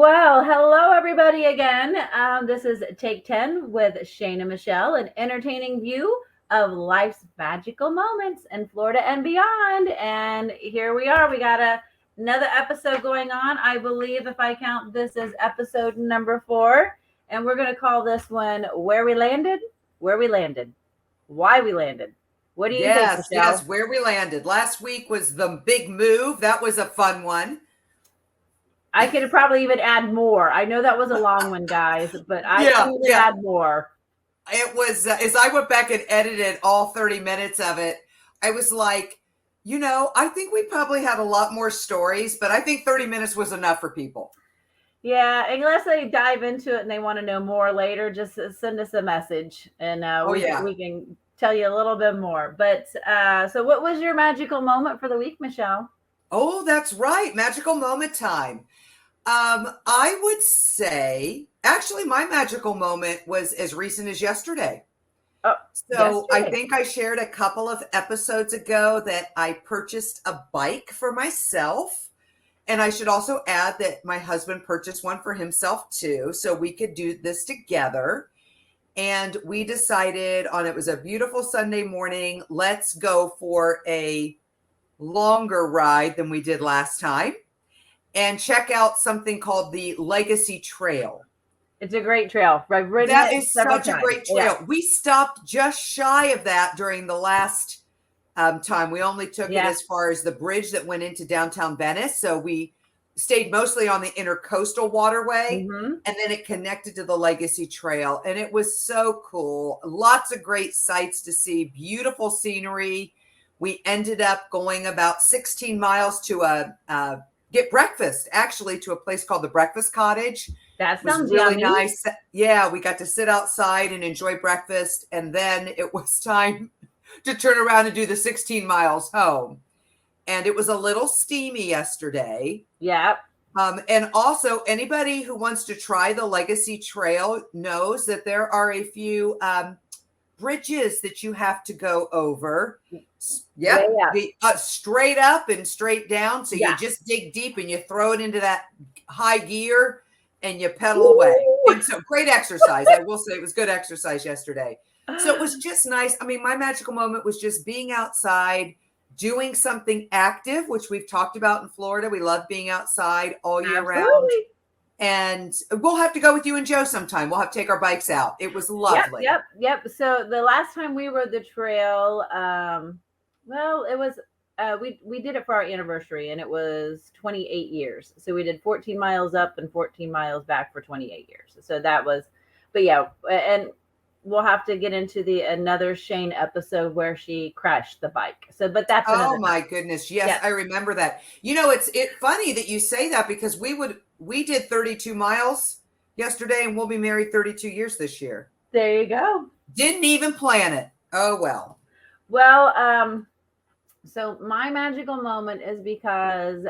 Well, hello everybody again. This is Take 10 with Shane and Michelle, an entertaining view of life's magical moments in Florida and beyond. And here we are. We got another episode going on. I believe if I count this as episode number 4. And we're going to call this one Where We Landed, Where We Landed, Why We Landed. What do you think, Michelle? Yes, where we landed. Last week was the big move. That was a fun one. I could probably even add more. I know that was a long one, guys, but I can even add more. It was, as I went back and edited all 30 minutes of it, I was like, I think we probably had a lot more stories, but I think 30 minutes was enough for people. Yeah, unless they dive into it and they want to know more later, just send us a message and we can tell you a little bit more. But so what was your magical moment for the week, Michelle? Oh, that's right. Magical moment time. I would say, actually, my magical moment was as recent as yesterday. Oh, so yesterday. I think I shared a couple of episodes ago that I purchased a bike for myself. And I should also add that my husband purchased one for himself too. So we could do this together. And we decided it was a beautiful Sunday morning. Let's go for a longer ride than we did last time and check out something called the Legacy Trail. It's a great trail. That is such a great trail. Yeah. We stopped just shy of that during the last time. We only took it as far as the bridge that went into downtown Venice. So we stayed mostly on the intercoastal waterway, and then it connected to the Legacy Trail. And it was so cool. Lots of great sights to see, beautiful scenery. We ended up going about 16 miles to get breakfast, actually, to a place called the Breakfast Cottage. That sounds really yummy. Nice. Yeah, we got to sit outside and enjoy breakfast. And then it was time to turn around and do the 16 miles home. And it was a little steamy yesterday. Yeah. And also, anybody who wants to try the Legacy Trail knows that there are a few bridges that you have to go over. Yep. Straight up and straight down. So you just dig deep and you throw it into that high gear and you pedal away. And so great exercise. I will say it was good exercise yesterday. So it was just nice. I mean, my magical moment was just being outside, doing something active, which we've talked about in Florida. We love being outside all year round. And we'll have to go with you and Joe sometime. We'll have to take our bikes out. It was lovely. Yep. So the last time we rode the trail, it was we did it for our anniversary, and it was 28 years. So we did 14 miles up and 14 miles back for 28 years. So that was, and we'll have to get into another Shane episode where she crashed the bike. So, but that's my goodness. Yes, I remember that. It's funny that you say that because we did 32 miles yesterday, and we'll be married 32 years this year. There you go. Didn't even plan it. Oh, well. Well, so my magical moment is because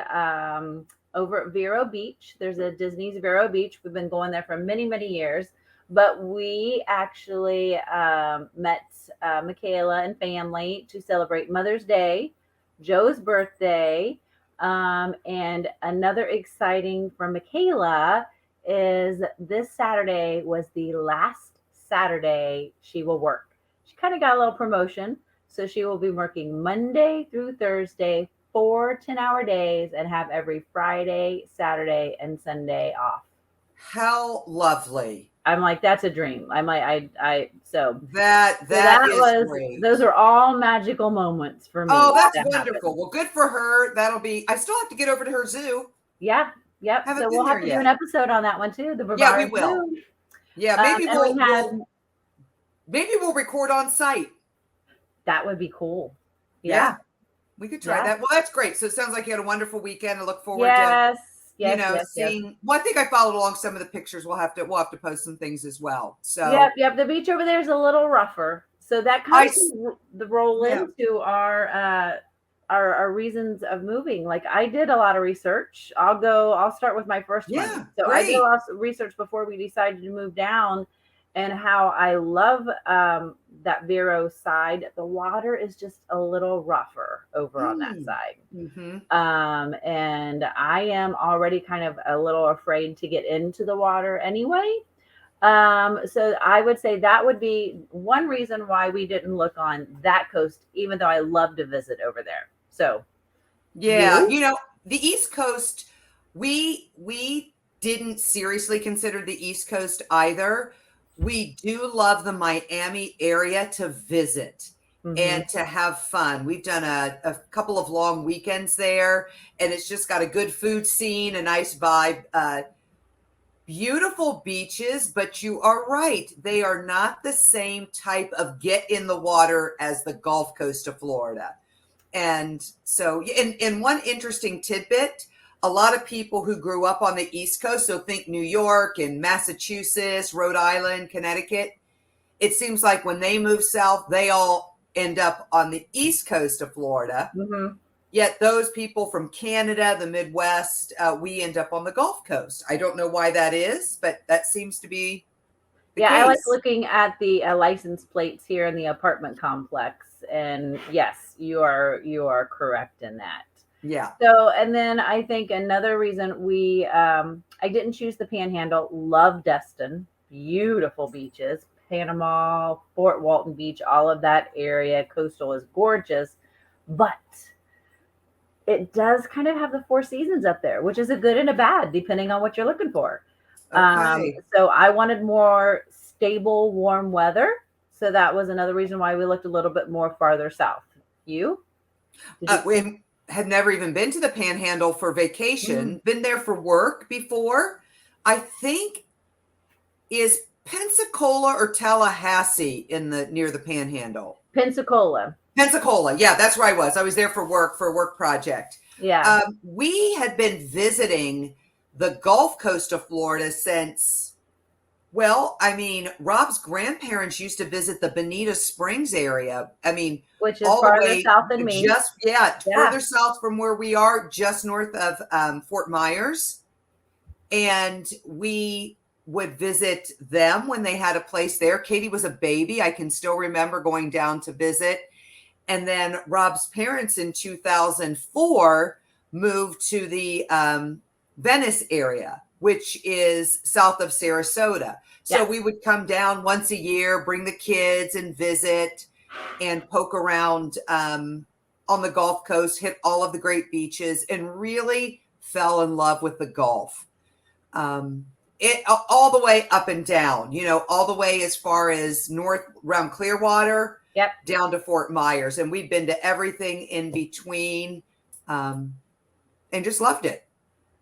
over at Vero Beach, there's a Disney's Vero Beach. We've been going there for many, many years. But we actually met Michaela and family to celebrate Mother's Day, Joe's birthday, and another exciting for Michaela is this Saturday was the last Saturday she will work. She kind of got a little promotion, so she will be working Monday through Thursday, 4 10-hour days, and have every Friday, Saturday, and Sunday off. How lovely. I'm like, that's a dream. I'm like, so that is great. Those are all magical moments for me. Oh, that's wonderful. Happened. Well, good for her. I still have to get over to her zoo. Yeah. Yep. So we'll have to do an episode on that one too. The Brevard we will. Zoo. Yeah. Maybe we'll record on site. That would be cool. Yeah. We could try that. Well, that's great. So it sounds like you had a wonderful weekend. I look forward to seeing. Well, I think I followed along some of the pictures. We'll have to post some things as well. So yep. The beach over there is a little rougher, so that kind of the roll into our reasons of moving. Like I did a lot of research. I'll start with my first one. So I did a lot of research before we decided to move down, and how I love that Vero side, the water is just a little rougher over on that side. Mm-hmm. And I am already kind of a little afraid to get into the water anyway. So I would say that would be one reason why we didn't look on that coast, even though I love to visit over there. So yeah, you know, the East Coast, we didn't seriously consider the East Coast either. We do love the Miami area to visit and to have fun. We've done a couple of long weekends there, and it's just got a good food scene, a nice vibe. Beautiful beaches, but you are right. They are not the same type of get in the water as the Gulf Coast of Florida. And so, and one interesting tidbit, a lot of people who grew up on the East Coast, so think New York and Massachusetts, Rhode Island, Connecticut, it seems like when they move south, they all end up on the East Coast of Florida. Yet those people from Canada, the Midwest, we end up on the Gulf Coast. I don't know why that is, but that seems to be the case. I like looking at the license plates here in the apartment complex, and yes, you are correct in that. Yeah. So, and then I think another reason we I didn't choose the Panhandle. Love Destin, beautiful beaches, Panama, Fort Walton Beach, all of that area, coastal is gorgeous, but it does kind of have the four seasons up there, which is a good and a bad, depending on what you're looking for. Okay. So I wanted more stable, warm weather. So that was another reason why we looked a little bit more farther south. You? We had never even been to the Panhandle for vacation. Been there for work before. I think is Pensacola or Tallahassee near the Panhandle. Pensacola. Yeah, that's where I was. I was there for a work project. Yeah. We had been visiting the Gulf Coast of Florida since, well, I mean, Rob's grandparents used to visit the Bonita Springs area. I mean, which is farther south than me. Further south from where we are, just north of Fort Myers. And we would visit them when they had a place there. Katie was a baby. I can still remember going down to visit. And then Rob's parents in 2004 moved to the Venice area, which is south of Sarasota. So we would come down once a year, bring the kids and visit and poke around on the Gulf Coast, hit all of the great beaches, and really fell in love with the Gulf. It all the way up and down, you know, all the way as far as north around Clearwater, down to Fort Myers. And we've been to everything in between and just loved it.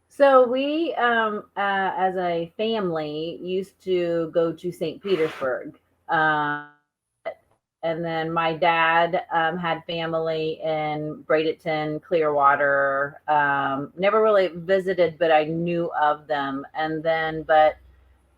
So we, as a family, used to go to St. Petersburg. And then my dad had family in Bradenton, Clearwater. Never really visited, but I knew of them. And then, but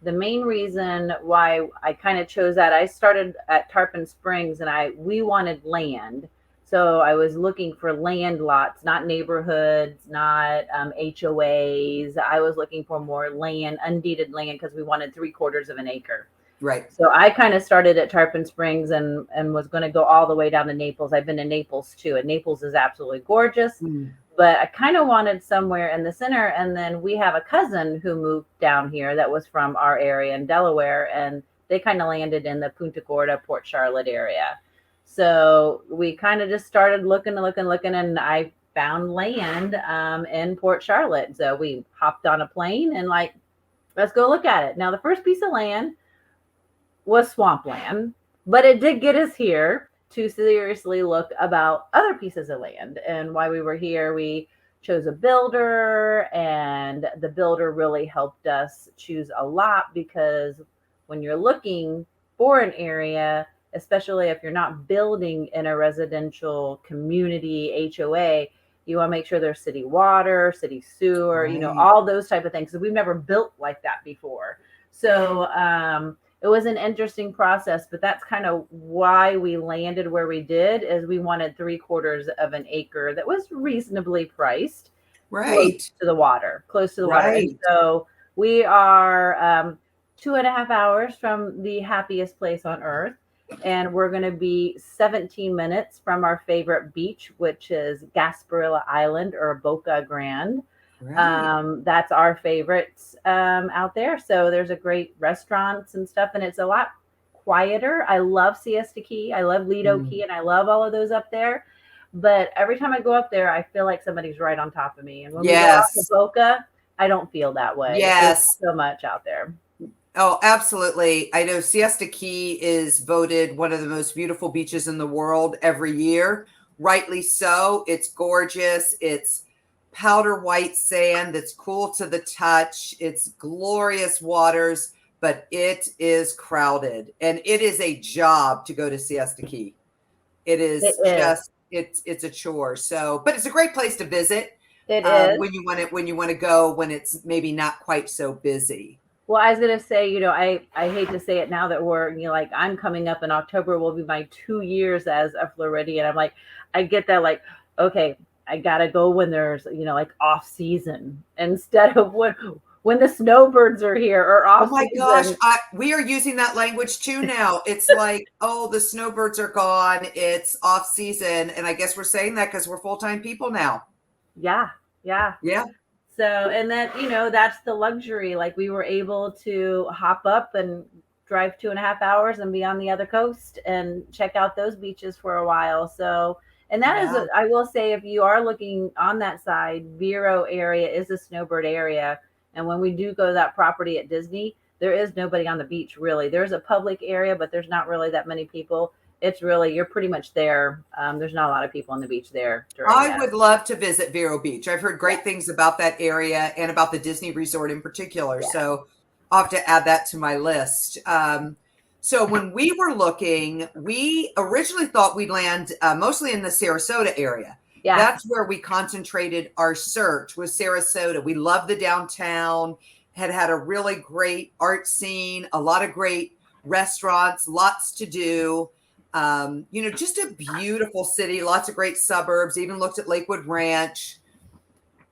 the main reason why I kind of chose that, I started at Tarpon Springs, and we wanted land. So I was looking for land lots, not neighborhoods, not HOAs. I was looking for more land, undeeded land, because we wanted 3/4 of an acre. Right. So I kind of started at Tarpon Springs and was going to go all the way down to Naples. I've been to Naples too, and Naples is absolutely gorgeous. But I kind of wanted somewhere in the center. And then we have a cousin who moved down here that was from our area in Delaware, and they kind of landed in the Punta Gorda, Port Charlotte area. So we kind of just started looking, and I found land in Port Charlotte. So we hopped on a plane and let's go look at it. Now, the first piece of land was swampland, but it did get us here to seriously look about other pieces of land. And while we were here, we chose a builder, and the builder really helped us choose a lot, because when you're looking for an area, especially if you're not building in a residential community HOA, you want to make sure there's city water, city sewer, you know, all those type of things. So we've never built like that before. So it was an interesting process, but that's kind of why we landed where we did, is we wanted 3/4 of an acre that was reasonably priced, close to the water. And so we are 2.5 hours from the happiest place on earth. and we're going to be 17 minutes from our favorite beach, which is Gasparilla Island or Boca Grande. Right. That's our favorites out there. So there's a great restaurants and stuff, and it's a lot quieter. I love Siesta Key, I love Lido Key, and I love all of those up there. But every time I go up there, I feel like somebody's right on top of me. And when we go out to Boca, I don't feel that way. Yes. There's so much out there. Oh, absolutely. I know Siesta Key is voted one of the most beautiful beaches in the world every year. Rightly so. It's gorgeous. It's powder white sand that's cool to the touch. It's glorious waters, but it is crowded. And it is a job to go to Siesta Key. It's a chore. So, but it's a great place to visit. It is when you want to go when it's maybe not quite so busy. Well, I was going to say, I hate to say it now that we're, like I'm coming up in October will be my 2 years as a Floridian. I'm like, I get that, like, okay, I got to go when there's, like off season instead of when the snowbirds are here or off season. Oh my gosh, we are using that language too now. It's like, oh, the snowbirds are gone. It's off season. And I guess we're saying that because we're full-time people now. Yeah. So, and then, that's the luxury. Like we were able to hop up and drive 2.5 hours and be on the other coast and check out those beaches for a while. So, and that is, I will say, if you are looking on that side, Vero area is a snowbird area. And when we do go to that property at Disney, there is nobody on the beach, really. There's a public area, but there's not really that many people. It's really, you're pretty much there. There's not a lot of people on the beach there. I would love to visit Vero Beach. I've heard great things about that area and about the Disney Resort in particular. Yeah. So I'll have to add that to my list. So when we were looking, we originally thought we'd land mostly in the Sarasota area. Yeah. That's where we concentrated our search, was Sarasota. We love the downtown, had a really great art scene, a lot of great restaurants, lots to do. Just a beautiful city, lots of great suburbs, even looked at Lakewood Ranch.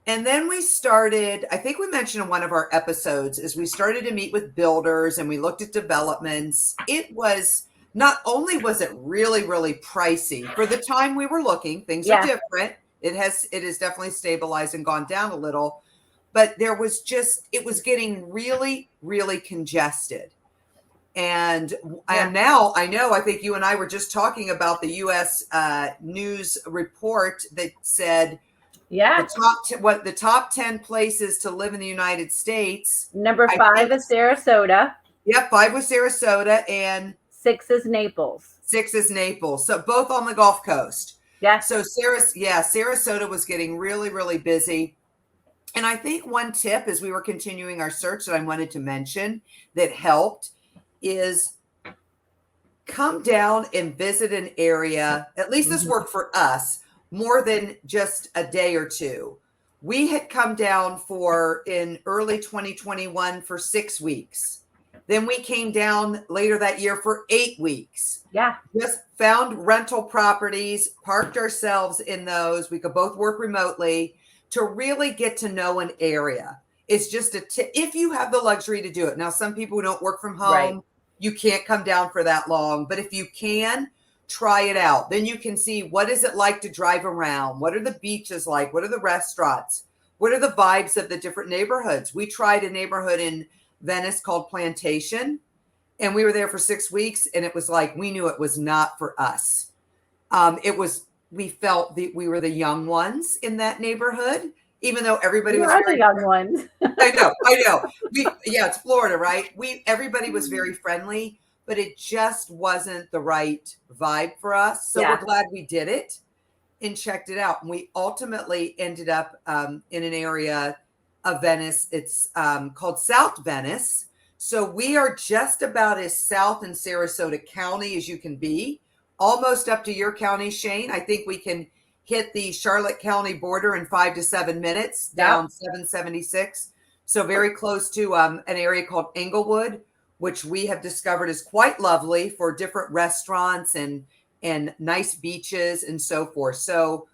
And then we started, I think we mentioned in one of our episodes, is we started to meet with builders and we looked at developments. It was, not only was it really, really pricey for the time we were looking, things are different. It has definitely stabilized and gone down a little, but it was getting really, really congested. And I think you and I were just talking about the U.S. News report that said, the top 10 places to live in the United States. Number 5 is Sarasota. Yep, 5 was Sarasota, and 6 is Naples. So both on the Gulf Coast. Yeah. So Sarasota was getting really, really busy. And I think one tip as we were continuing our search that I wanted to mention that helped is come down and visit an area. At least this worked for us more than just a day or two. We had come down in early 2021 for 6 weeks. Then we came down later that year for 8 weeks. Yeah. Just found rental properties, parked ourselves in those. We could both work remotely to really get to know an area. It's just if you have the luxury to do it. Now, some people who don't work from home, you can't come down for that long. But if you can, try it out. Then you can see, what is it like to drive around? What are the beaches like? What are the restaurants? What are the vibes of the different neighborhoods? We tried a neighborhood in Venice called Plantation, and we were there for 6 weeks, and it was like we knew it was not for us. We felt that we were the young ones in that neighborhood, even though everybody was the young ones. I know. It's Florida, right? Everybody was very friendly, but it just wasn't the right vibe for us. So we're glad we did it and checked it out. And we ultimately ended up in an area of Venice. It's called South Venice. So we are just about as south in Sarasota County as you can be, almost up to your county, Shane. I think we can hit the Charlotte County border in 5 to 7 minutes down 776. So very close to an area called Englewood, which we have discovered is quite lovely for different restaurants and nice beaches and so forth. So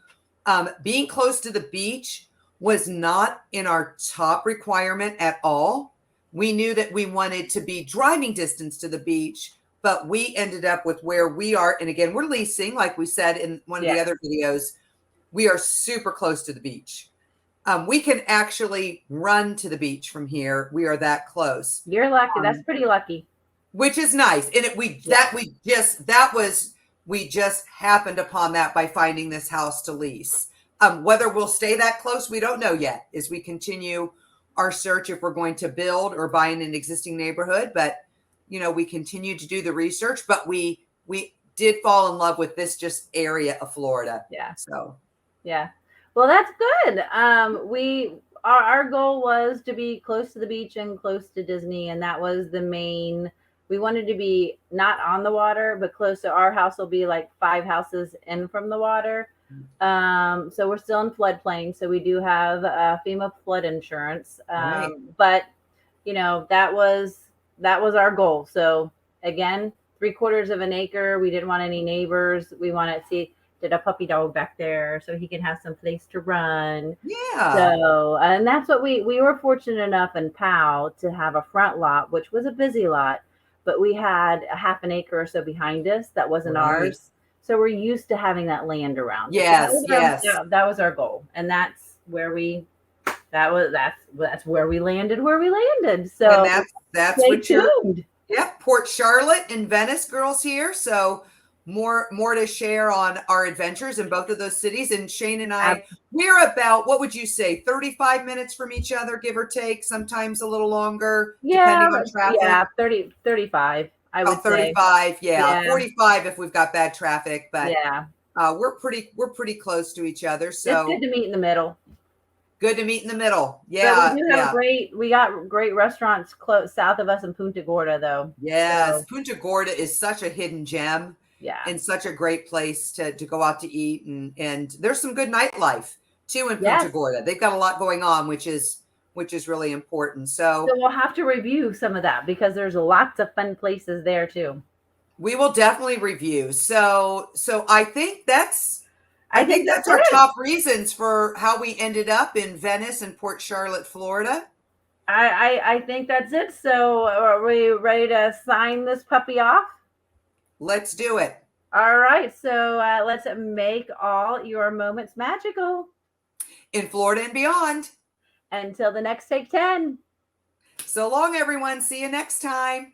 being close to the beach was not in our top requirement at all. We knew that we wanted to be driving distance to the beach. but we ended up with where we are. And again, we're leasing, like we said in one of the other videos, we are super close to the beach. We can actually run to the beach from here. We are that close. You're lucky. That's pretty lucky. Which is nice. And we just happened upon that by finding this house to lease. Whether we'll stay that close, we don't know yet as we continue our search if we're going to build or buy in an existing neighborhood. But, you know, we continue to do the research, but we did fall in love with this just area of Florida. Yeah. So, yeah. Well, that's good. Our goal was to be close to the beach and close to Disney. And that was the main, we wanted to be not on the water, but close to our house will be like 5 houses in from the water. So we're still in floodplain. So we do have FEMA flood insurance. Right. But you know, that was our goal. So again, 3/4 of an acre. We didn't want any neighbors. We want to see, did a puppy dog back there so he can have some place to run. Yeah. So, and that's what we were fortunate enough in Powell to have a front lot, which was a busy lot, but we had a 1/2 acre or so behind us that wasn't ours. So we're used to having that land around. Yes, so that was our goal. And that's where that's where we landed So and that's stay what you're tuned. Yeah, Port Charlotte and Venice girls here. So more to share on our adventures in both of those cities. And Shane and I, we're about, what would you say, 35 minutes from each other, give or take, sometimes a little longer, depending on traffic. Yeah, 35, I would 35, say. yeah. 45 if we've got bad traffic. But yeah, we're pretty close to each other. So it's good to meet in the middle. Good to meet in the middle. Yeah. But we do have we got great restaurants close south of us in Punta Gorda, though. Yes. So. Punta Gorda is such a hidden gem. Yeah. And such a great place to go out to eat. And there's some good nightlife too in Punta Gorda. They've got a lot going on, which is really important. So we'll have to review some of that because there's lots of fun places there too. We will definitely review. So I think that's our top reasons for how we ended up in Venice and Port Charlotte, Florida. I think that's it. So are we ready to sign this puppy off? Let's do it. All right. So let's make all your moments magical. In Florida and beyond. Until the next Take 10. So long, everyone. See you next time.